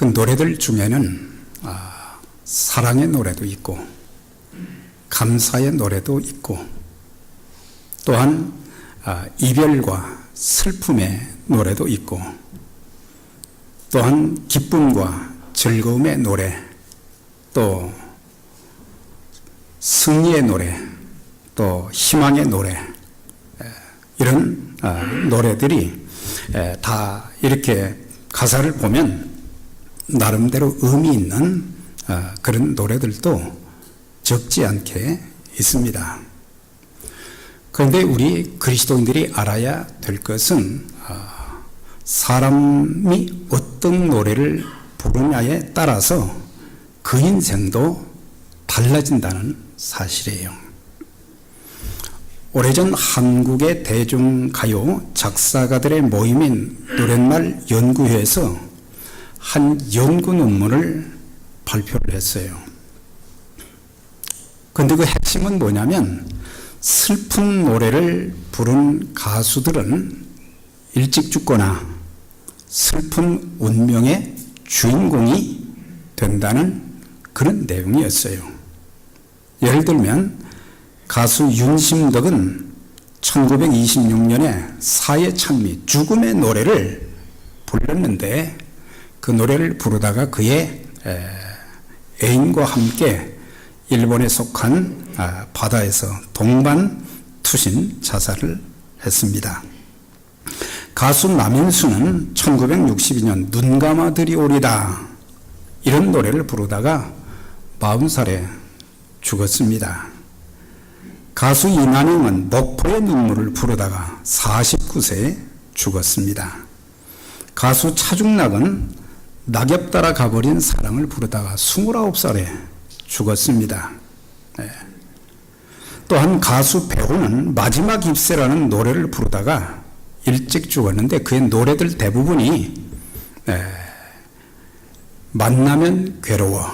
그 노래들 중에는 사랑의 노래도 있고 감사의 노래도 있고 또한 이별과 슬픔의 노래도 있고 또한 기쁨과 즐거움의 노래, 또 승리의 노래, 또 희망의 노래, 이런 노래들이 다 이렇게 가사를 보면 나름대로 의미 있는 그런 노래들도 적지 않게 있습니다. 그런데 우리 그리스도인들이 알아야 될 것은 사람이 어떤 노래를 부르냐에 따라서 그 인생도 달라진다는 사실이에요. 오래전 한국의 대중가요 작사가들의 모임인 노랫말 연구회에서 한 연구 논문을 발표를 했어요. 그런데 그 핵심은 뭐냐면 슬픈 노래를 부른 가수들은 일찍 죽거나 슬픈 운명의 주인공이 된다는 그런 내용이었어요. 예를 들면 가수 윤심덕은 1926년에 사회 찬미 죽음의 노래를 불렀는데 그 노래를 부르다가 그의 애인과 함께 일본에 속한 바다에서 동반 투신 자살을 했습니다. 가수 남인수는 1962년 눈 감아들이 오리다 이런 노래를 부르다가 40살에 죽었습니다. 가수 이난영은 목포의 눈물을 부르다가 49세에 죽었습니다. 가수 차중락은 낙엽 따라 가버린 사랑을 부르다가 29살에 죽었습니다. 또한 가수 배우는 마지막 입새라는 노래를 부르다가 일찍 죽었는데 그의 노래들 대부분이 만나면 괴로워,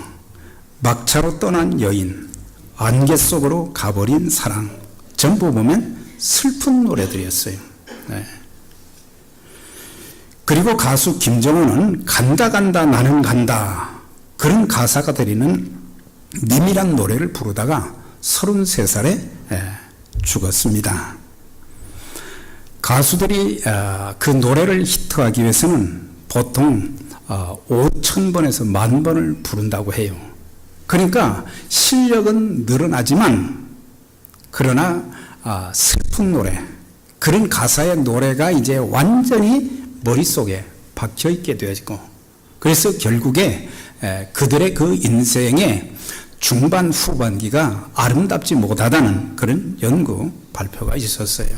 막차로 떠난 여인, 안개 속으로 가버린 사랑, 전부 보면 슬픈 노래들이었어요. 그리고 가수 김정호는 간다 간다 나는 간다 그런 가사가 들리는 님이란 노래를 부르다가 33살에 죽었습니다. 가수들이 그 노래를 히트하기 위해서는 보통 5,000번에서 10,000번을 부른다고 해요. 그러니까 실력은 늘어나지만 그러나 슬픈 노래, 그런 가사의 노래가 이제 완전히 머릿속에 박혀있게 되어지고 그래서 결국에 그들의 그 인생의 중반 후반기가 아름답지 못하다는 그런 연구 발표가 있었어요.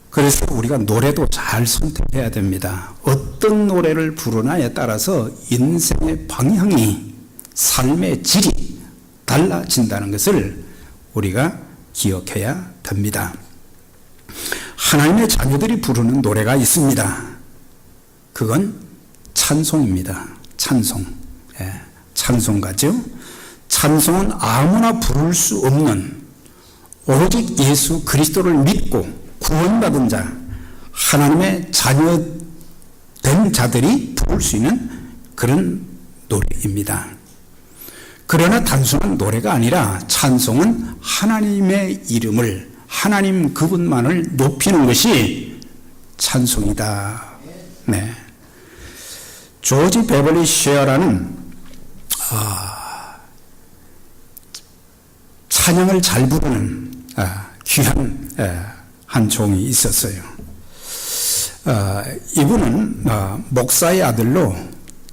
그래서 우리가 노래도 잘 선택해야 됩니다. 어떤 노래를 부르나에 따라서 인생의 방향이, 삶의 질이 달라진다는 것을 우리가 기억해야 됩니다. 하나님의 자녀들이 부르는 노래가 있습니다. 그건 찬송입니다. 찬송. 찬송가죠. 찬송은 아무나 부를 수 없는 오직 예수 그리스도를 믿고 구원받은 자, 하나님의 자녀 된 자들이 부를 수 있는 그런 노래입니다. 그러나 단순한 노래가 아니라 찬송은 하나님의 이름을, 하나님 그분만을 높이는 것이 찬송이다. 네. 조지 베벌리 쉐어라는 찬양을 잘 부르는 귀한 한 종이 있었어요. 이분은 목사의 아들로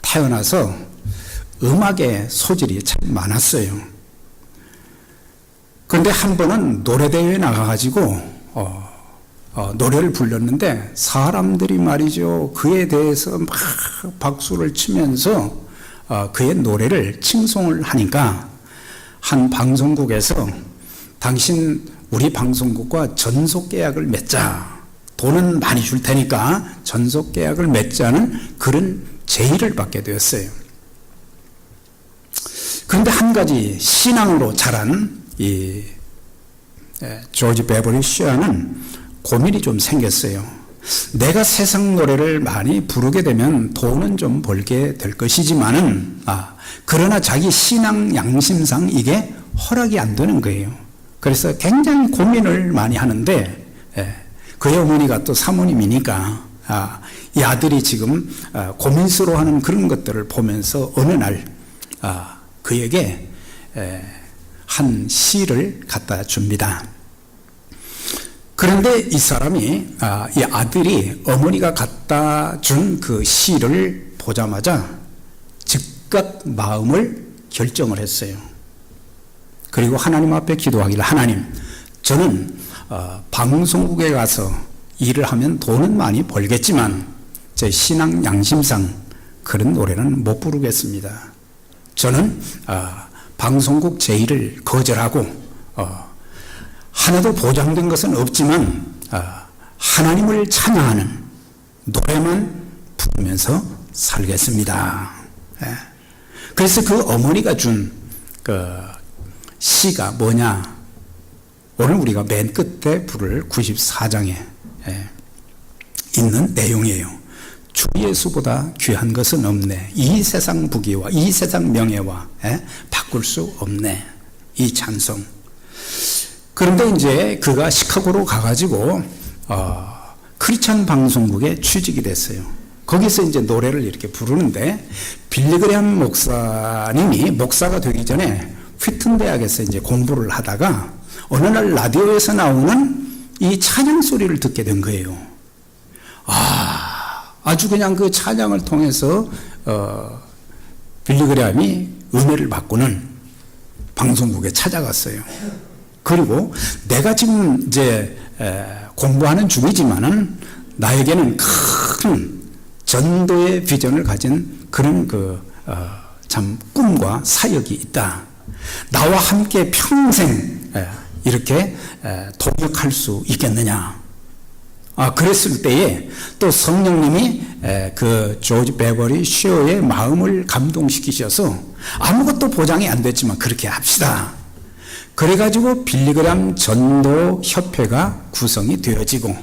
태어나서 음악의 소질이 참 많았어요. 그런데 한 번은 노래대회에 나가가지고 노래를 불렀는데 사람들이 말이죠 그에 대해서 막 박수를 치면서 그의 노래를 칭송을 하니까 한 방송국에서 당신 우리 방송국과 전속계약을 맺자, 돈은 많이 줄 테니까 전속계약을 맺자는 그런 제의를 받게 되었어요. 그런데 한 가지 신앙으로 자란 이 조지 베버리 쉐어는 고민이 좀 생겼어요. 내가 세상 노래를 많이 부르게 되면 돈은 좀 벌게 될 것이지만은, 그러나 자기 신앙 양심상 이게 허락이 안 되는 거예요. 그래서 굉장히 고민을 많이 하는데, 그의 어머니가 또 사모님이니까, 이 아들이 지금 고민스러워하는 그런 것들을 보면서 어느 날 그에게 한 시를 갖다 줍니다. 그런데 이 사람이, 이 아들이 어머니가 갖다 준 그 시를 보자마자 즉각 마음을 결정을 했어요. 그리고 하나님 앞에 기도하기를, 하나님, 저는 방송국에 가서 일을 하면 돈은 많이 벌겠지만 제 신앙 양심상 그런 노래는 못 부르겠습니다. 저는 방송국 제1을 거절하고 하나도 보장된 것은 없지만 하나님을 찬양하는 노래만 부르면서 살겠습니다. 그래서 그 어머니가 준 그 시가 뭐냐? 오늘 우리가 맨 끝에 부를 94장에 있는 내용이에요. 주 예수보다 귀한 것은 없네. 이 세상 부귀와 이 세상 명예와 바꿀 수 없네. 이 찬송. 그런데 이제 그가 시카고로 가가지고 크리스찬 방송국에 취직이 됐어요. 거기서 이제 노래를 이렇게 부르는데, 빌리그레함 목사님이 목사가 되기 전에 휘튼 대학에서 이제 공부를 하다가 어느 날 라디오에서 나오는 이 찬양 소리를 듣게 된 거예요. 아주 그냥 그 찬양을 통해서 빌리그레함이 은혜를 받고는 방송국에 찾아갔어요. 그리고 내가 지금 이제 공부하는 중이지만은 나에게는 큰 전도의 비전을 가진 그런 참 꿈과 사역이 있다. 나와 함께 평생 이렇게 동역할 수 있겠느냐. 그랬을 때에 또 성령님이 그 조지 베버리 쉐어의 마음을 감동시키셔서 아무것도 보장이 안 됐지만 그렇게 합시다. 그래가지고 빌리그레함 전도협회가 구성이 되어지고,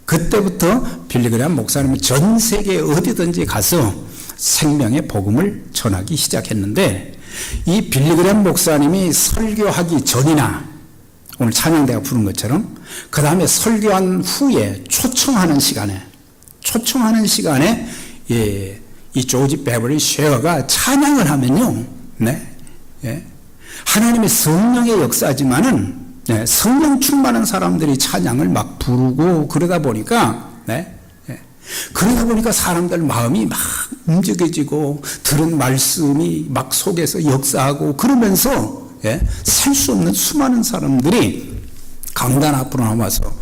그때부터 빌리그레함 목사님은 전 세계 어디든지 가서 생명의 복음을 전하기 시작했는데, 이 빌리그레함 목사님이 설교하기 전이나 오늘 찬양대가 부른 것처럼 그 다음에 설교한 후에 초청하는 시간에 이 조지 베버리 쉐어가 찬양을 하면요, 하나님의 성령의 역사지만은 성령 충만한 사람들이 찬양을 막 부르고 그러다 보니까 사람들 마음이 막 움직여지고 들은 말씀이 막 속에서 역사하고 그러면서 셀 수 없는 수많은 사람들이 강단 앞으로 나와서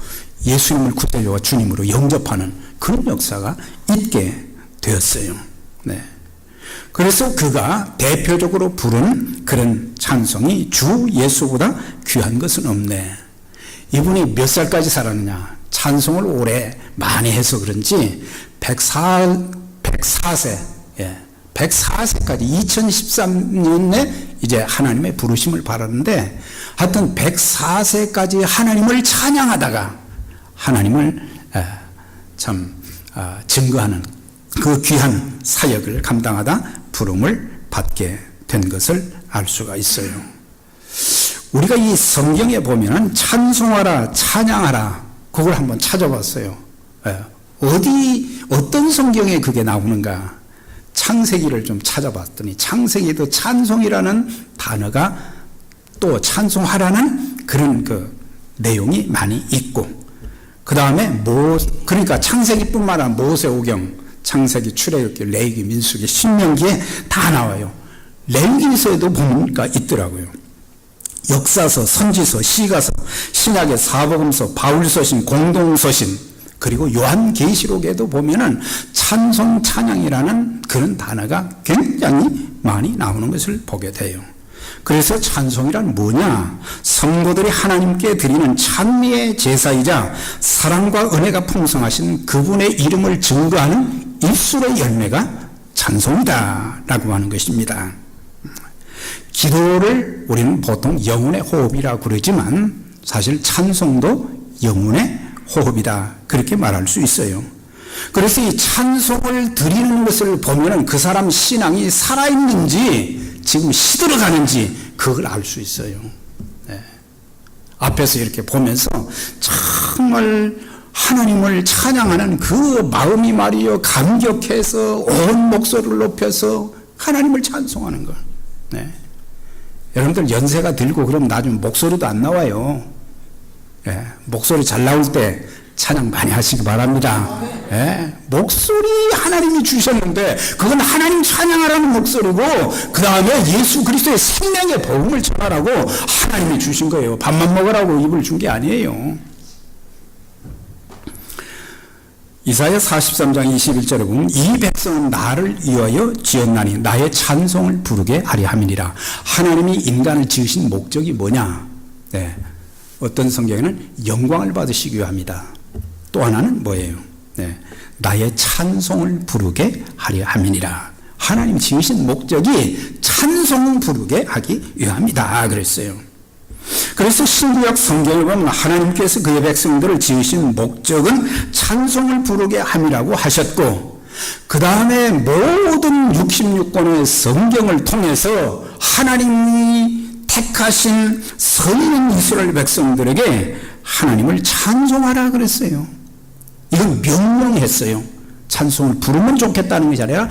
예수님을 구주와 주님으로 영접하는 그런 역사가 있게 되었어요. 그래서 그가 대표적으로 부른 그런 찬송이 주 예수보다 귀한 것은 없네. 이분이 몇 살까지 살았느냐? 찬송을 오래 많이 해서 그런지 104세, 104세까지 2013년에 이제 하나님의 부르심을 받았는데, 하여튼 104세까지 하나님을 찬양하다가 하나님을 증거하는 그 귀한 사역을 감당하다 부름을 받게 된 것을 알 수가 있어요. 우리가 이 성경에 보면은 찬송하라, 찬양하라, 그걸 한번 찾아봤어요. 어떤 성경에 그게 나오는가? 창세기를 좀 찾아봤더니 창세기도 찬송이라는 단어가 또 찬송하라는 그런 그 내용이 많이 있고, 그 다음에 그러니까 창세기뿐만 아니라 모세오경, 창세기, 출애굽기, 레위기, 민수기, 신명기에 다 나와요. 레위기서에도 보니까 있더라고요. 역사서, 선지서, 시가서, 신약의 사복음서, 바울서신, 공동서신, 그리고 요한계시록에도 보면은 찬송, 찬양이라는 그런 단어가 굉장히 많이 나오는 것을 보게 돼요. 그래서 찬송이란 뭐냐? 성도들이 하나님께 드리는 찬미의 제사이자 사랑과 은혜가 풍성하신 그분의 이름을 증거하는 입술의 열매가 찬송이다 라고 하는 것입니다. 기도를 우리는 보통 영혼의 호흡이라고 그러지만 사실 찬송도 영혼의 호흡이다. 그렇게 말할 수 있어요. 그래서 이 찬송을 드리는 것을 보면은 그 사람 신앙이 살아있는지 지금 시들어가는지 그걸 알 수 있어요. 네. 앞에서 이렇게 보면서 정말 하나님을 찬양하는 그 마음이 말이요 감격해서 온 목소리를 높여서 하나님을 찬송하는 것. 네. 여러분들 연세가 들고 그러면 나중에 목소리도 안 나와요. 네. 목소리 잘 나올 때 찬양 많이 하시기 바랍니다. 네. 목소리 하나님이 주셨는데 그건 하나님 찬양하라는 목소리고 그 다음에 예수 그리스도의 생명의 복음을 전하라고 하나님이 주신 거예요. 밥만 먹으라고 입을 준 게 아니에요. 이사야 43장 21절에 보면 이 백성은 나를 위하여 지었나니 나의 찬송을 부르게 하려 함이니라. 하나님이 인간을 지으신 목적이 뭐냐? 네. 어떤 성경에는 영광을 받으시기 위함이다. 또 하나는 뭐예요? 네. 나의 찬송을 부르게 하려 함이니라. 하나님 지으신 목적이 찬송 부르게 하기 위함이다 그랬어요. 그래서 신구약 성경을 보면 하나님께서 그의 백성들을 지으신 목적은 찬송을 부르게 함이라고 하셨고 그 다음에 모든 66권의 성경을 통해서 하나님이 택하신 선인 이스라엘 백성들에게 하나님을 찬송하라 그랬어요. 이건 명령했어요. 찬송을 부르면 좋겠다는 것이 아니라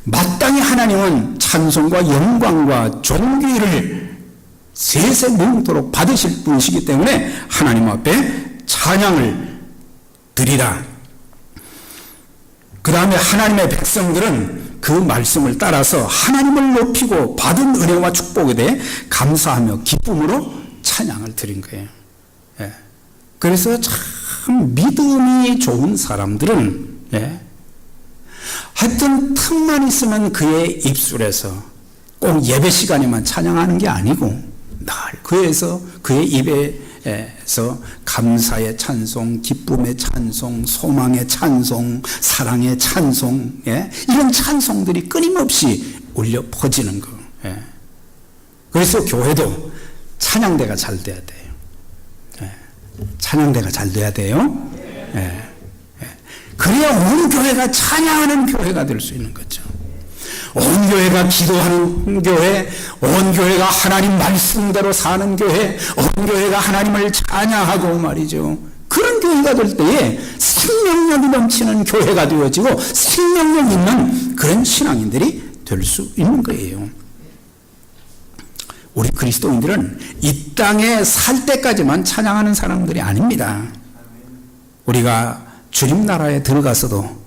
마땅히 하나님은 찬송과 영광과 존귀를 세세무궁토록 받으실 분이시기 때문에 하나님 앞에 찬양을 드리라. 그 다음에 하나님의 백성들은 그 말씀을 따라서 하나님을 높이고 받은 은혜와 축복에 대해 감사하며 기쁨으로 찬양을 드린 거예요. 예. 그래서 참 믿음이 좋은 사람들은 하여튼 틈만 있으면 그의 입술에서 꼭 예배 시간에만 찬양하는 게 아니고 늘 그의 입에서 감사의 찬송, 기쁨의 찬송, 소망의 찬송, 사랑의 찬송, 이런 찬송들이 끊임없이 울려 퍼지는 거. 그래서 교회도 찬양대가 잘 돼야 돼요. 찬양대가 잘 돼야 돼요. 그래야 온 교회가 찬양하는 교회가 될 수 있는 거죠. 온 교회가 기도하는 교회, 온 교회가 하나님 말씀대로 사는 교회, 온 교회가 하나님을 찬양하고 말이죠. 그런 교회가 될 때에 생명력이 넘치는 교회가 되어지고 생명력 있는 그런 신앙인들이 될 수 있는 거예요. 우리 그리스도인들은 이 땅에 살 때까지만 찬양하는 사람들이 아닙니다. 우리가 주님 나라에 들어가서도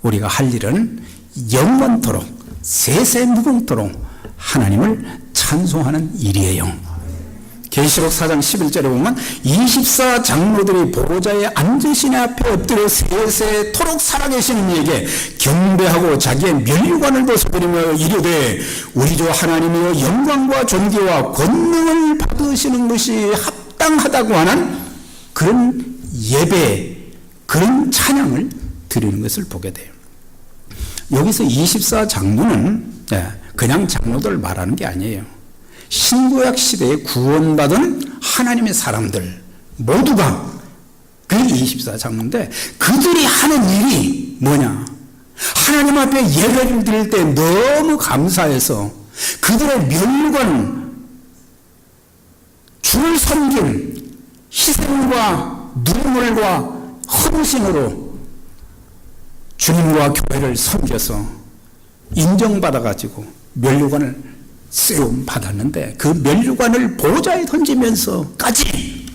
우리가 할 일은 영원토록 세세무궁토록 하나님을 찬송하는 일이에요. 계시록 4장 11절에 보면 24장로들이 보호자의 앉으신 앞에 엎드려 세세토록 살아계시는 이에게 경배하고 자기의 면류관을 벗어버리며 이르되 우리 주 하나님이여 영광과 존귀와 권능을 받으시는 것이 합당하다고 하는 그런 예배, 그런 찬양을 드리는 것을 보게 돼요. 여기서 24장로는 그냥 장로들 말하는 게 아니에요. 신구약 시대에 구원받은 하나님의 사람들 모두가 그게 24장로인데 그들이 하는 일이 뭐냐? 하나님 앞에 예배를 드릴 때 너무 감사해서 그들의 면류관, 주를 섬긴 희생과 눈물과 헌신으로 주님과 교회를 섬겨서 인정받아가지고 면류관을 쓰임 받았는데 그 면류관을 보좌에 던지면서까지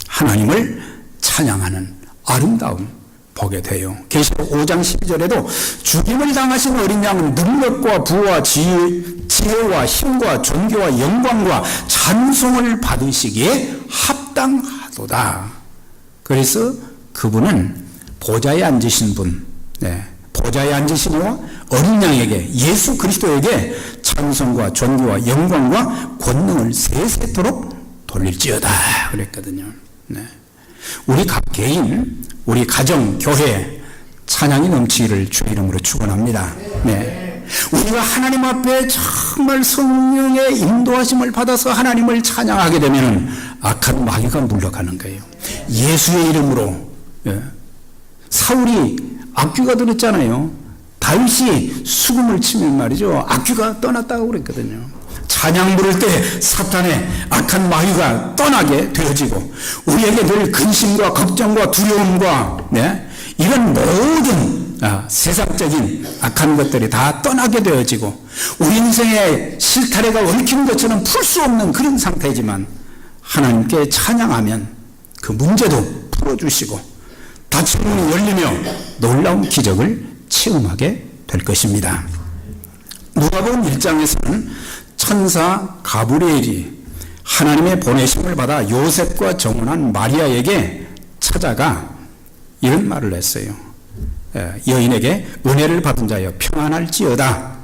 하나님을 찬양하는 아름다움 보게 돼요. 계시록 5장 12절에도 죽임을 당하신 어린 양은 능력과 부와 지혜와 힘과 존귀와 영광과 찬송을 받으시기에 합당하도다. 그래서 그분은 보좌에 앉으신 분, 보좌에 앉으신 이와 어린 양에게, 예수 그리스도에게 찬송과 존귀와 영광과 권능을 세세토록 돌릴지어다 그랬거든요. 우리 각 개인, 우리 가정, 교회 찬양이 넘치기를 주의 이름으로 축원합니다. 우리가 하나님 앞에 정말 성령의 인도하심을 받아서 하나님을 찬양하게 되면 악한 마귀가 물러가는 거예요. 예수의 이름으로 예. 사울이 악귀가 들었잖아요. 다윗이 수금을 치면 말이죠, 악귀가 떠났다고 그랬거든요. 찬양 부를 때 사탄의 악한 마귀가 떠나게 되어지고, 우리에게 늘 근심과 걱정과 두려움과 이런 모든 세상적인 악한 것들이 다 떠나게 되어지고, 우리 인생의 실타래가 얽힌 것처럼 풀 수 없는 그런 상태지만 하나님께 찬양하면 그 문제도 풀어주시고 닫힌 문이 열리며 놀라운 기적을 체험하게 될 것입니다. 누가복음 1장에서는 천사 가브리엘이 하나님의 보내심을 받아 요셉과 정혼한 마리아에게 찾아가 이런 말을 했어요. 여인에게 은혜를 받은 자여 평안할지어다.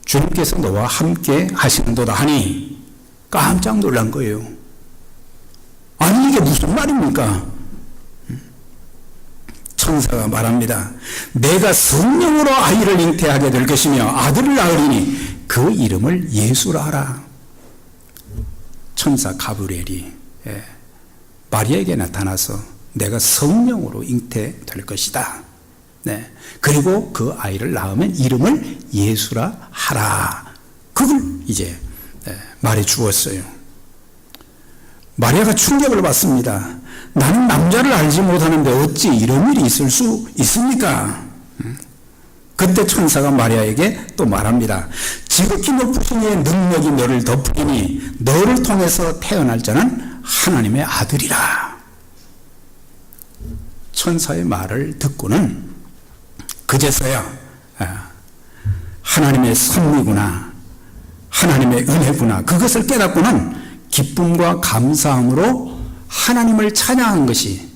주님께서 너와 함께 하시는도다 하니 깜짝 놀란 거예요. 아니 이게 무슨 말입니까? 천사가 말합니다. 내가 성령으로 아이를 잉태하게 될 것이며 아들을 낳으리니 그 이름을 예수라 하라. 천사 가브리엘이 마리아에게 나타나서 내가 성령으로 잉태될 것이다. 그리고 그 아이를 낳으면 이름을 예수라 하라. 그걸 이제 말해 주었어요. 마리아가 충격을 받습니다. 나는 남자를 알지 못하는데 어찌 이런 일이 있을 수 있습니까? 그때 천사가 마리아에게 또 말합니다. 지극히 높으신 이의 능력이 너를 덮으니 너를 통해서 태어날 자는 하나님의 아들이라. 천사의 말을 듣고는 그제서야 하나님의 섭리구나, 하나님의 은혜구나, 그것을 깨닫고는 기쁨과 감사함으로 하나님을 찬양한 것이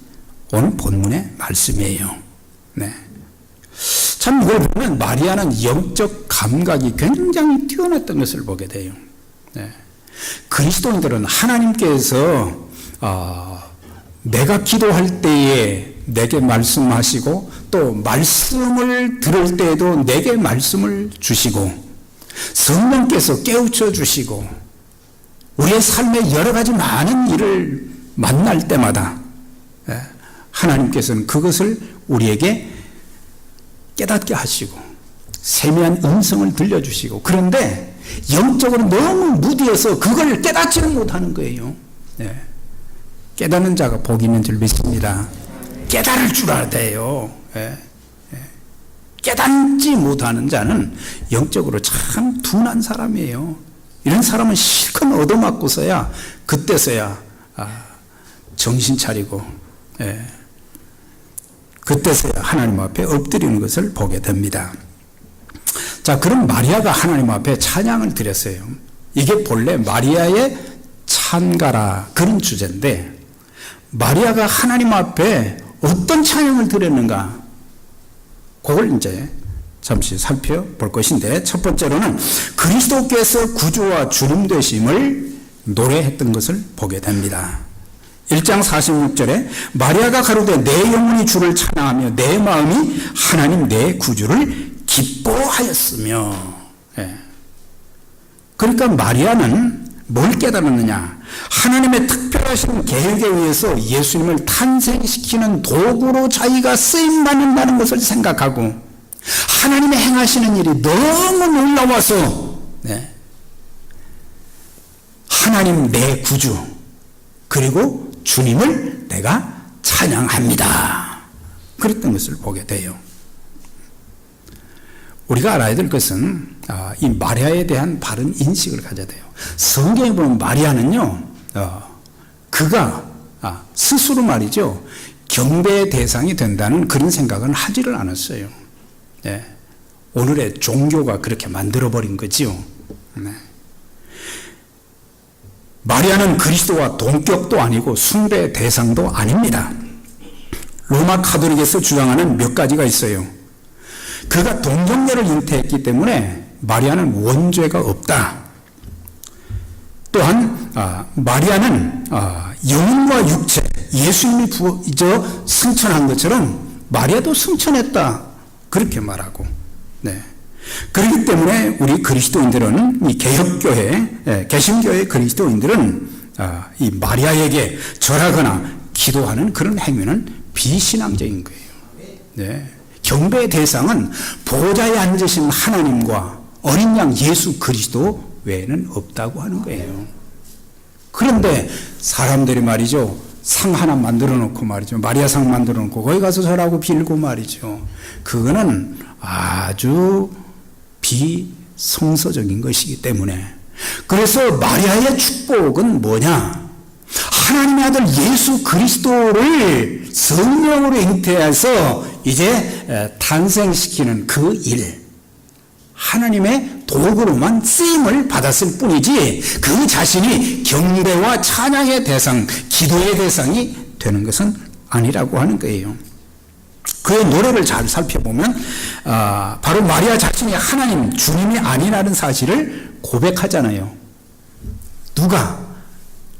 오늘 본문의 말씀이에요. 참 이걸 보면 마리아는 영적 감각이 굉장히 뛰어났던 것을 보게 돼요. 그리스도인들은 하나님께서 내가 기도할 때에 내게 말씀하시고 또 말씀을 들을 때에도 내게 말씀을 주시고 성령께서 깨우쳐 주시고 우리의 삶의 여러 가지 많은 일을 만날 때마다 하나님께서는 그것을 우리에게 깨닫게 하시고 세미한 음성을 들려주시고, 그런데 영적으로 너무 무디어서 그걸 깨닫지는 못하는 거예요. 깨닫는 자가 복이 있는 줄 믿습니다. 깨달을 줄 알아야 돼요. 깨닫지 못하는 자는 영적으로 참 둔한 사람이에요. 이런 사람은 실컷 얻어맞고서야 그때서야 정신 차리고 그때서야 하나님 앞에 엎드리는 것을 보게 됩니다. 자, 그럼 마리아가 하나님 앞에 찬양을 드렸어요. 이게 본래 마리아의 찬가라 그런 주제인데, 마리아가 하나님 앞에 어떤 찬양을 드렸는가, 그걸 이제 잠시 살펴볼 것인데, 첫 번째로는 그리스도께서 구주와 주님 되심을 노래했던 것을 보게 됩니다. 1장 46절에 마리아가 가로되 내 영혼이 주를 찬양하며 내 마음이 하나님 내 구주를 기뻐하였으며. 그러니까 마리아는 뭘 깨달았느냐, 하나님의 특별하신 계획에 의해서 예수님을 탄생시키는 도구로 자기가 쓰임받는다는 것을 생각하고 하나님의 행하시는 일이 너무 놀라워서 하나님 내 구주 그리고 주님을 내가 찬양합니다, 그랬던 것을 보게 돼요. 우리가 알아야 될 것은 이 마리아에 대한 바른 인식을 가져야 돼요. 성경에 보면 마리아는요, 그가 스스로 말이죠, 경배의 대상이 된다는 그런 생각은 하지를 않았어요. 오늘의 종교가 그렇게 만들어버린 거지요. 마리아는 그리스도와 동격도 아니고 숭배의 대상도 아닙니다. 로마 카톨릭에서 주장하는 몇 가지가 있어요. 그가 동정녀를 잉태했기 때문에 마리아는 원죄가 없다. 또한 마리아는 영혼과 육체, 예수님이 승천한 것처럼 마리아도 승천했다, 그렇게 말하고, 그렇기 때문에 우리 그리스도인들은, 이 개혁교회, 개신교회 그리스도인들은 이 마리아에게 절하거나 기도하는 그런 행위는 비신앙적인 거예요. 네. 경배의 대상은 보좌에 앉으신 하나님과 어린 양 예수 그리스도 외에는 없다고 하는 거예요. 그런데 사람들이 말이죠, 상 하나 만들어 놓고 말이죠, 마리아 상 만들어 놓고 거기 가서 절하고 빌고 말이죠, 그거는 아주 비성서적인 것이기 때문에. 그래서 마리아의 축복은 뭐냐? 하나님의 아들 예수 그리스도를 성령으로 잉태해서 이제 탄생시키는 그 일, 하나님의 도구로만 쓰임을 받았을 뿐이지 그 자신이 경배와 찬양의 대상, 기도의 대상이 되는 것은 아니라고 하는 거예요. 그의 노래를 잘 살펴보면 바로 마리아 자신이 하나님, 주님이 아니라는 사실을 고백하잖아요. 누가?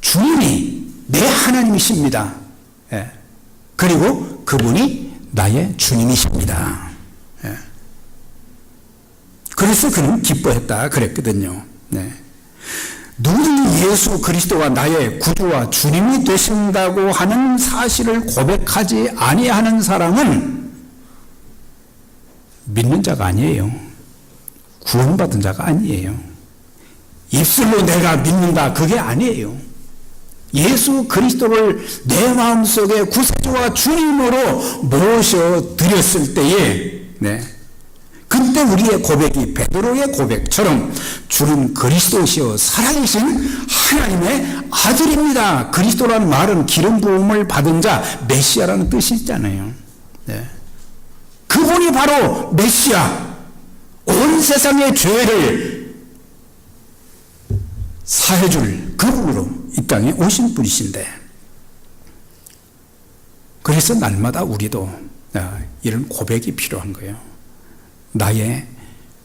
주님이 내 하나님이십니다. 예. 그리고 그분이 나의 주님이십니다. 예. 그래서 그는 기뻐했다 그랬거든요. 네. 누구든지 예수 그리스도가 나의 구주와 주님이 되신다고 하는 사실을 고백하지 아니하는 사람은 믿는 자가 아니에요. 구원받은 자가 아니에요. 입술로 내가 믿는다, 그게 아니에요. 예수 그리스도를 내 마음속에 구세주와 주님으로 모셔드렸을 때에, 네, 그때 우리의 고백이 베드로의 고백처럼 주는 그리스도시요 살아계신 하나님의 아들입니다. 그리스도라는 말은 기름 부음을 받은 자, 메시아라는 뜻이잖아요. 네. 그분이 바로 메시아, 온 세상의 죄를 사해줄 그분으로 이 땅에 오신 분이신데, 그래서 날마다 우리도 이런 고백이 필요한 거예요. 나의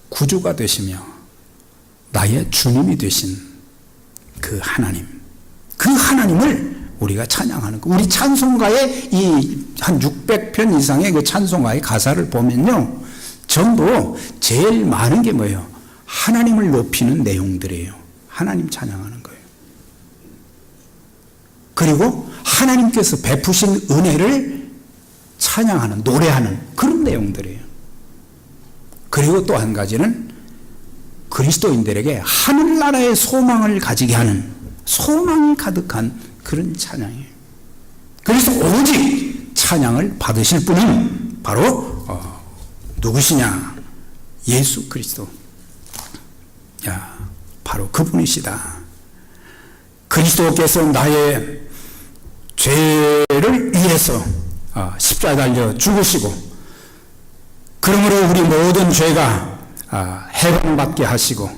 구주가 되시며 나의 주님이 되신 그 하나님, 그 하나님을 우리가 찬양하는 거. 우리 찬송가의 이 한 600편 이상의 그 찬송가의 가사를 보면요, 전부 제일 많은 게 뭐예요? 하나님을 높이는 내용들이에요. 하나님 찬양하는 거예요. 그리고 하나님께서 베푸신 은혜를 찬양하는, 노래하는 그런 내용들이에요. 그리고 또 한 가지는 그리스도인들에게 하늘나라의 소망을 가지게 하는, 소망이 가득한 그런 찬양이에요. 그래서 오직 찬양을 받으실 분은 바로 누구시냐? 예수 그리스도. 바로 그분이시다. 그리스도께서 나의 죄를 위해서 십자가에 달려 죽으시고, 그러므로 우리 모든 죄가 해방받게 하시고,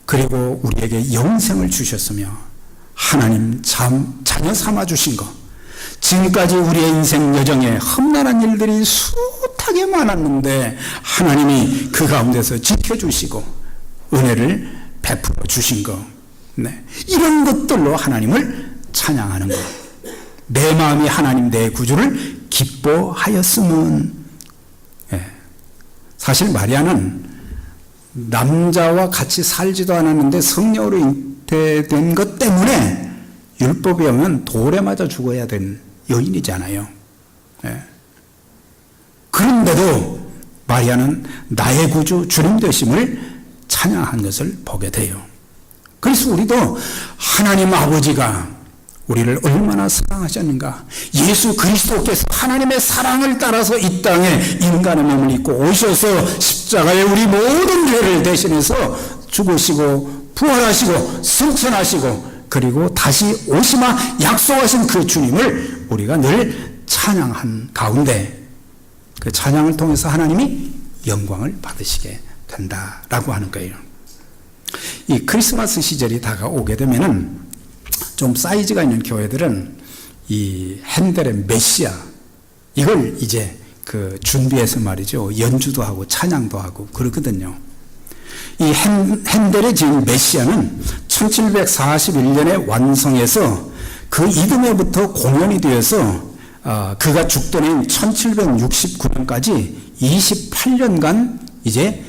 그리고 우리에게 영생을 주셨으며 하나님 자녀 삼아 주신 것, 지금까지 우리의 인생 여정에 험난한 일들이 숱하게 많았는데 하나님이 그 가운데서 지켜주시고 은혜를 베풀어 주신 것, 네, 이런 것들로 하나님을 찬양하는 것. 내 마음이 하나님 내 구주를 기뻐하였음은, 사실 마리아는 남자와 같이 살지도 않았는데 성령으로 잉태된 것 때문에 율법에 의하면 돌에 맞아 죽어야 된 여인이잖아요. 그런데도 마리아는 나의 구주 주님 되심을 찬양한 것을 보게 돼요. 그래서 우리도 하나님 아버지가 우리를 얼마나 사랑하셨는가, 예수 그리스도께서 하나님의 사랑을 따라서 이 땅에 인간의 몸을 입고 오셔서 십자가에 우리 모든 죄를 대신해서 죽으시고 부활하시고 승천하시고 그리고 다시 오시마 약속하신 그 주님을 우리가 늘 찬양한 가운데 그 찬양을 통해서 하나님이 영광을 받으시게 된다라고 하는 거예요. 이 크리스마스 시절이 다가오게 되면은 좀 사이즈가 있는 교회들은 이 핸델의 메시아 이걸 이제 그 준비해서 말이죠, 연주도 하고 찬양도 하고 그러거든요. 이 핸델의 지은 메시아는 1741년에 완성해서 그 이듬해부터 공연이 되어서 그가 죽던 해인 1769년까지 28년간 이제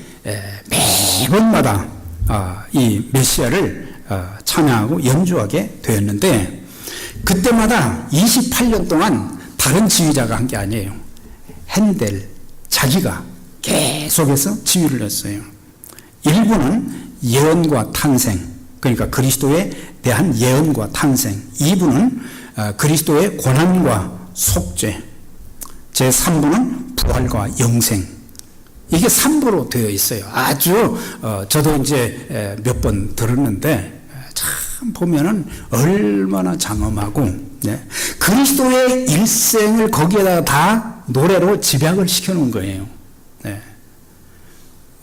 매번마다 이 메시아를 찬양하고 연주하게 되었는데, 그때마다 28년 동안 다른 지휘자가 한 게 아니에요. 핸델 자기가 계속해서 지휘를 했어요. 1부는 예언과 탄생, 그러니까 그리스도에 대한 예언과 탄생. 2부는 그리스도의 고난과 속죄. 제3부는 부활과 영생. 이게 3부로 되어 있어요. 아주 저도 이제 몇 번 들었는데 참 보면은 얼마나 장엄하고, 네. 그리스도의 일생을 거기에다가 다 노래로 집약을 시켜놓은 거예요. 네.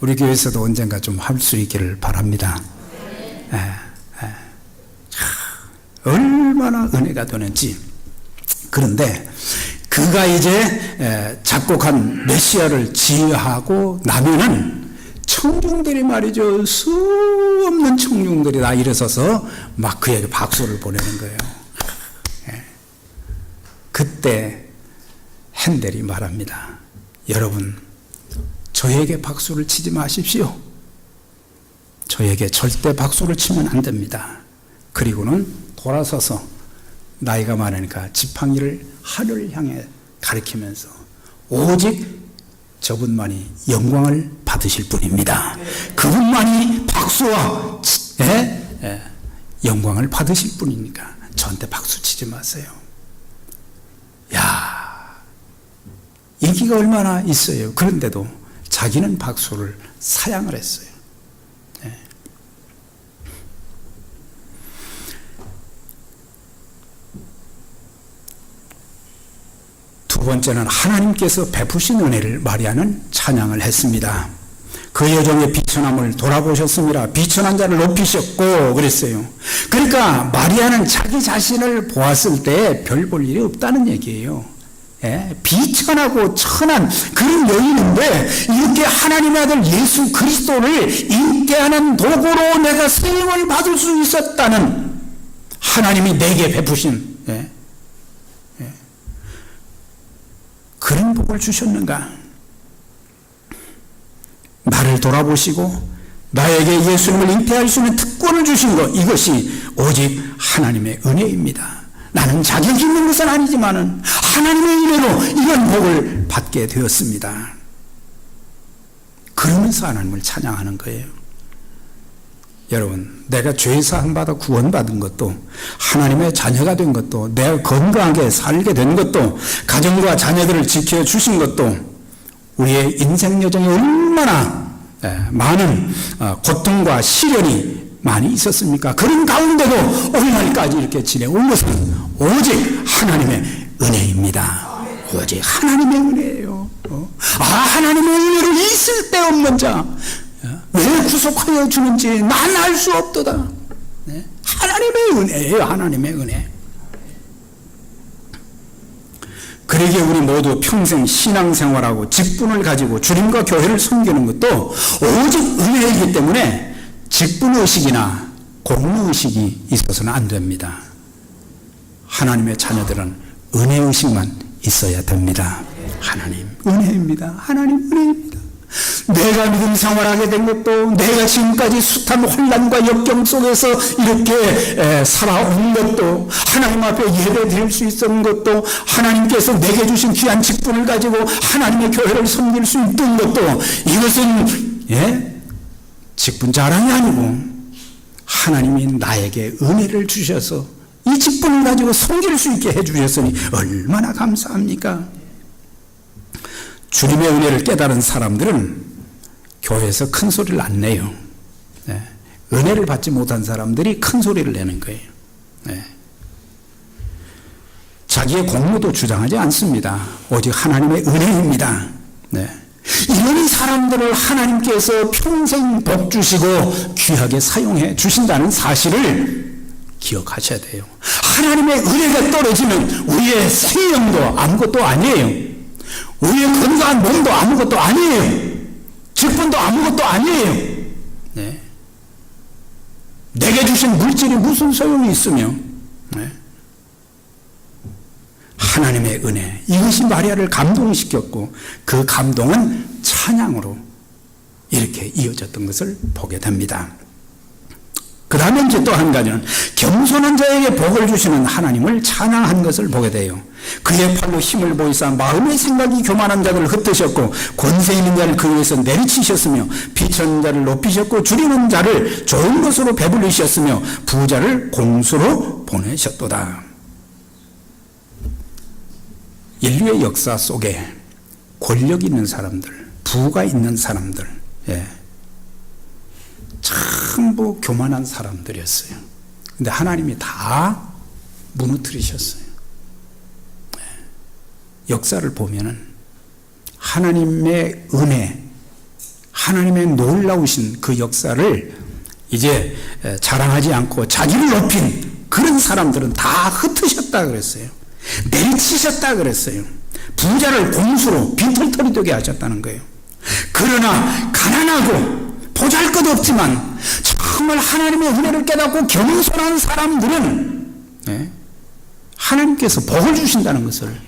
우리 교회에서도 언젠가 좀 할 수 있기를 바랍니다. 얼마나 은혜가 되는지. 그런데 그가 이제 작곡한 메시아를 지휘하고 나면은 청중들이 말이죠, 수 없는 청중들이 다 일어서서 막 그에게 박수를 보내는 거예요. 그때 핸델이 말합니다. 여러분, 저에게 박수를 치지 마십시오. 저에게 절대 박수를 치면 안 됩니다. 그리고는 돌아서서 나이가 많으니까 지팡이를 하늘을 향해 가리키면서 오직 저분만이 영광을 받으실 분입니다. 그분만이 박수와 영광을 받으실 분이니까 저한테 박수 치지 마세요. 야, 인기가 얼마나 있어요. 그런데도 자기는 박수를 사양을 했어요. 두 번째는 하나님께서 베푸신 은혜를 마리아는 찬양을 했습니다. 그 여정의 비천함을 돌아보셨습니다. 비천한 자를 높이셨고 그랬어요. 그러니까 마리아는 자기 자신을 보았을 때 별 볼 일이 없다는 얘기예요. 비천하고 천한 그런 여인인데 이렇게 하나님의 아들 예수 그리스도를 인계하는 도구로 내가 쓰임을 받을 수 있었다는 하나님이 내게 베푸신 그런 복을 주셨는가? 나를 돌아보시고 나에게 예수님을 잉태할 수 있는 특권을 주신 것, 이것이 오직 하나님의 은혜입니다. 나는 자격이 있는 것은 아니지만은 하나님의 은혜로 이런 복을 받게 되었습니다. 그러면서 하나님을 찬양하는 거예요. 여러분, 내가 죄 사함 받아 구원받은 것도, 하나님의 자녀가 된 것도, 내가 건강하게 살게 된 것도, 가정과 자녀들을 지켜주신 것도, 우리의 인생 여정에 얼마나 많은 고통과 시련이 많이 있었습니까? 그런 가운데도 오늘날까지 이렇게 지내온 것은 오직 하나님의 은혜입니다. 오직 하나님의 은혜예요. 하나님의 은혜를 있을 데 없는 자, 왜 구속하여 주는지 난 알 수 없도다. 하나님의 은혜예요. 하나님의 은혜. 그러기에 우리 모두 평생 신앙생활하고 직분을 가지고 주님과 교회를 섬기는 것도 오직 은혜이기 때문에 직분의식이나 공로의식이 있어서는 안 됩니다. 하나님의 자녀들은 은혜의식만 있어야 됩니다. 하나님 은혜입니다. 하나님 은혜입니다. 내가 믿음 생활하게 된 것도, 내가 지금까지 숱한 혼란과 역경 속에서 이렇게 살아온 것도, 하나님 앞에 예배 드릴 수 있었던 것도, 하나님께서 내게 주신 귀한 직분을 가지고 하나님의 교회를 섬길 수 있던 것도, 이것은 직분 자랑이 아니고 하나님이 나에게 은혜를 주셔서 이 직분을 가지고 섬길 수 있게 해주셨으니 얼마나 감사합니까? 주님의 은혜를 깨달은 사람들은 교회에서 큰 소리를 안 내요. 은혜를 받지 못한 사람들이 큰 소리를 내는 거예요. 자기의 공로도 주장하지 않습니다. 오직 하나님의 은혜입니다. 이런 사람들을 하나님께서 평생 복 주시고 귀하게 사용해 주신다는 사실을 기억하셔야 돼요. 하나님의 은혜가 떨어지면 우리의 생명도 아무것도 아니에요. 우리의 건강한 몸도 아무것도 아니에요. 직분도 아무것도 아니에요. 내게 주신 물질이 무슨 소용이 있으며, 하나님의 은혜, 이것이 마리아를 감동시켰고 그 감동은 찬양으로 이렇게 이어졌던 것을 보게 됩니다. 그 다음에 이제 또 한 가지는 겸손한 자에게 복을 주시는 하나님을 찬양한 것을 보게 돼요. 그의 팔로 힘을 보이사 마음의 생각이 교만한 자들을 흩으셨고 권세 있는 자를 그 위에서 내리치셨으며 비천한 자를 높이셨고 줄이는 자를 좋은 것으로 배불리셨으며 부자를 공수로 보내셨도다. 인류의 역사 속에 권력 있는 사람들, 부가 있는 사람들, 전부 교만한 사람들이었어요. 근데 하나님이 다 무너뜨리셨어요. 역사를 보면은 하나님의 은혜, 하나님의 놀라우신 그 역사를 이제 자랑하지 않고 자기를 높인 그런 사람들은 다 흩으셨다 그랬어요. 내리치셨다 그랬어요. 부자를 공수로 빈털터리 되게 하셨다는 거예요. 그러나 가난하고 보잘것없지만 정말 하나님의 은혜를 깨닫고 겸손한 사람들은 하나님께서 복을 주신다는 것을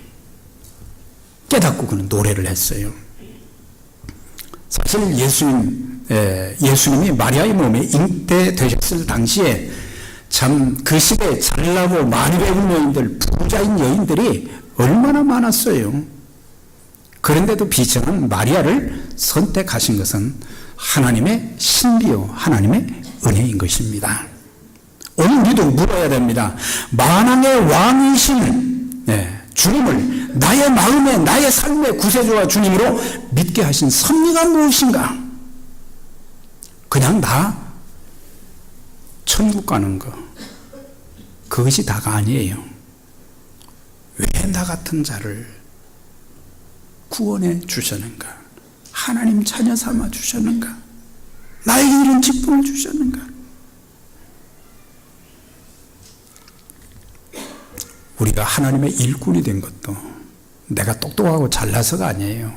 깨닫고 그는 노래를 했어요. 사실 예수님이 마리아의 몸에 잉태되셨을 당시에 참 그 시대에 잘나고 많이 배운 여인들, 부자인 여인들이 얼마나 많았어요. 그런데도 비천한 마리아를 선택하신 것은 하나님의 신비요 하나님의 은혜인 것입니다. 오늘 우리도 물어야 됩니다. 만왕의 왕이신 주님을 나의 마음에 나의 삶의 구세주와 주님으로 믿게 하신 섭리가 무엇인가? 그냥 나 천국 가는 거 그것이 다가 아니에요. 왜 나 같은 자를 구원해 주셨는가? 하나님 자녀 삼아 주셨는가? 나에게 이런 직분을 주셨는가? 우리가 하나님의 일꾼이 된 것도 내가 똑똑하고 잘나서가 아니에요.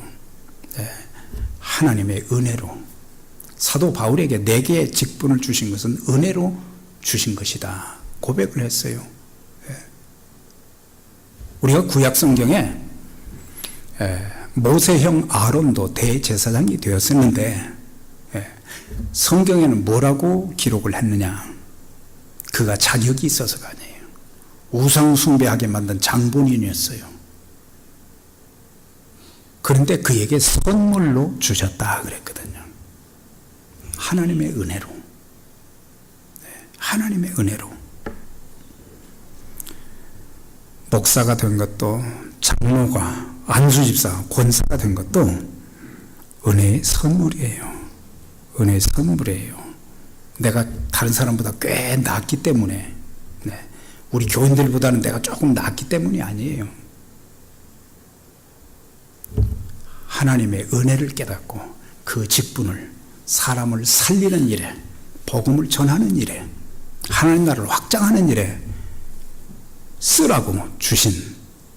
하나님의 은혜로. 사도 바울에게 4개의 직분을 주신 것은 은혜로 주신 것이다 고백을 했어요. 우리가 구약 성경에 모세형 아론도 대제사장이 되었었는데 성경에는 뭐라고 기록을 했느냐? 그가 자격이 있어서가 아니에요. 우상 숭배하게 만든 장본인이었어요. 그런데 그에게 선물로 주셨다 그랬거든요. 하나님의 은혜로. 하나님의 은혜로. 목사가 된 것도, 장로가, 안수집사, 권사가 된 것도 은혜의 선물이에요. 은혜의 선물이에요. 내가 다른 사람보다 꽤 낫기 때문에, 우리 교인들보다는 내가 조금 낫기 때문이 아니에요. 하나님의 은혜를 깨닫고 그 직분을 사람을 살리는 일에, 복음을 전하는 일에, 하나님 나라를 확장하는 일에 쓰라고 주신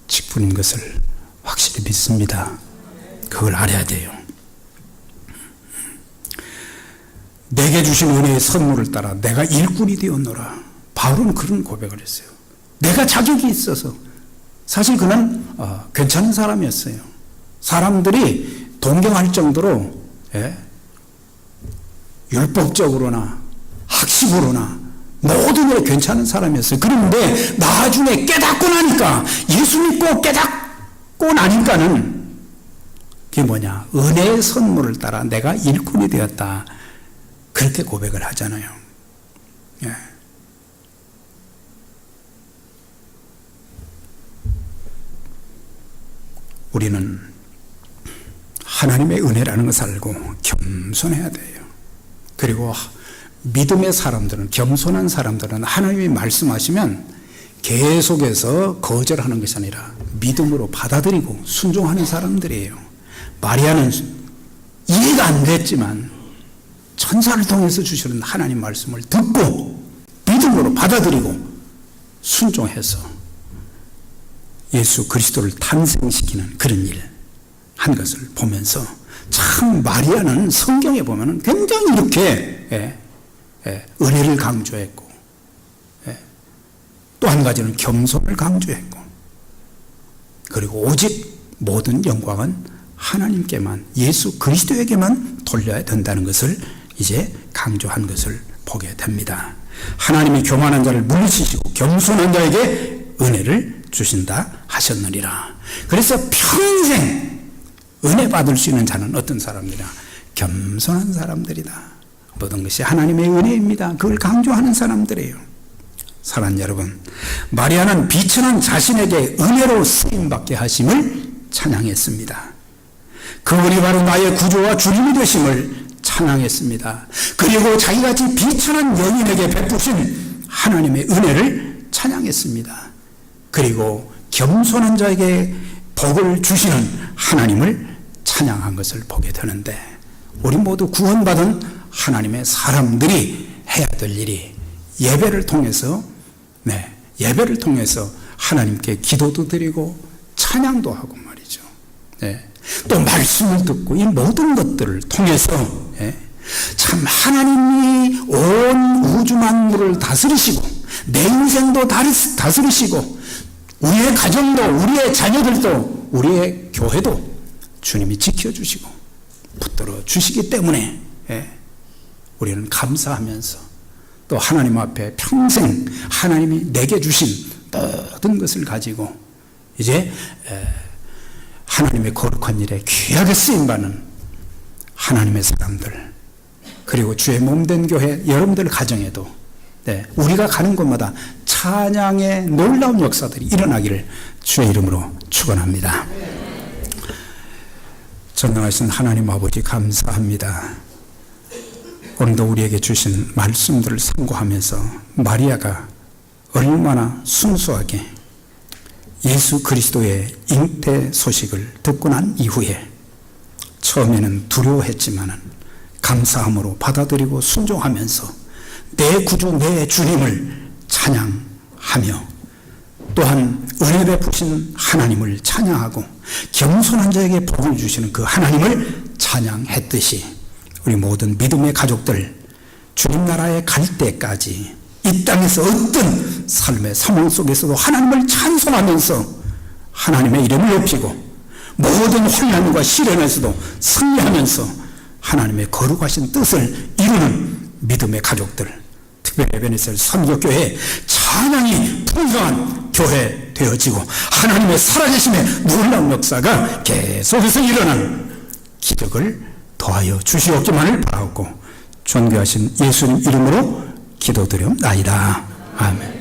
직분인 것을 확실히 믿습니다. 그걸 알아야 돼요. 내게 주신 은혜의 선물을 따라 내가 일꾼이 되었노라. 바울은 그런 고백을 했어요. 내가 자격이 있어서. 사실 그는 괜찮은 사람이었어요. 사람들이 동경할 정도로 율법적으로나 학식으로나 모든 일에 괜찮은 사람이었어요. 그런데 나중에 깨닫고 나니까, 예수 믿고 깨닫고 나니까는 그게 뭐냐? 은혜의 선물을 따라 내가 일꾼이 되었다. 그렇게 고백을 하잖아요. 우리는 하나님의 은혜라는 것을 알고 겸손해야 돼요. 그리고 믿음의 사람들은, 겸손한 사람들은 하나님이 말씀하시면 계속해서 거절하는 것이 아니라 믿음으로 받아들이고 순종하는 사람들이에요. 마리아는 이해가 안 됐지만 천사를 통해서 주시는 하나님 말씀을 듣고 믿음으로 받아들이고 순종해서 예수 그리스도를 탄생시키는 그런 일 한 것을 보면서 참 마리아는 성경에 보면 굉장히 이렇게 은혜를 강조했고, 또 한 가지는 겸손을 강조했고, 그리고 오직 모든 영광은 하나님께만, 예수 그리스도에게만 돌려야 된다는 것을 이제 강조한 것을 보게 됩니다. 하나님이 교만한 자를 물리치시고 겸손한 자에게 은혜를 주신다 하셨느니라. 그래서 평생 은혜 받을 수 있는 자는 어떤 사람들이냐? 겸손한 사람들이다. 모든 것이 하나님의 은혜입니다. 그걸 강조하는 사람들이에요. 사랑하는 여러분, 마리아는 비천한 자신에게 은혜로 쓰임받게 하심을 찬양했습니다. 그분이 바로 나의 구주와 주님이 되심을 찬양했습니다. 그리고 자기같이 비천한 여인에게 베푸신 하나님의 은혜를 찬양했습니다. 그리고 겸손한 자에게 복을 주시는 하나님을 찬양한 것을 보게 되는데, 우리 모두 구원받은 하나님의 사람들이 해야 될 일이 예배를 통해서 예배를 통해서 하나님께 기도도 드리고 찬양도 하고 말이죠. 또 말씀을 듣고 이 모든 것들을 통해서 참 하나님이 온 우주 만물을 다스리시고 내 인생도 다스리시고 우리의 가정도 우리의 자녀들도 우리의 교회도 주님이 지켜주시고 붙들어 주시기 때문에 우리는 감사하면서 또 하나님 앞에 평생 하나님이 내게 주신 모든 것을 가지고 이제 하나님의 거룩한 일에 귀하게 쓰임받는 하나님의 사람들, 그리고 주의 몸된 교회 여러분들 가정에도 우리가 가는 곳마다 찬양의 놀라운 역사들이 일어나기를 주의 이름으로 축원합니다. 전능하신 하나님 아버지 감사합니다. 오늘도 우리에게 주신 말씀들을 상고하면서 마리아가 얼마나 순수하게 예수 그리스도의 잉태 소식을 듣고 난 이후에 처음에는 두려워했지만 감사함으로 받아들이고 순종하면서 내 구주 내 주님을 찬양하며 또한 은혜 베푸신 하나님을 찬양하고 겸손한 자에게 복을 주시는 그 하나님을 찬양했듯이 우리 모든 믿음의 가족들 주님 나라에 갈 때까지 이 땅에서 어떤 삶의 상황 속에서도 하나님을 찬송하면서 하나님의 이름을 높이고 모든 환난과 시련에서도 승리하면서 하나님의 거룩하신 뜻을 이루는 믿음의 가족들, 특별히 에베네셀 선교교회 찬양이 풍성한 교회 되어지고 하나님의 살아계심의 놀라운 역사가 계속해서 일어나는 기적을 더하여 주시옵기만을 바라고 존귀하신 예수님 이름으로 기도드리옵나이다. 아멘.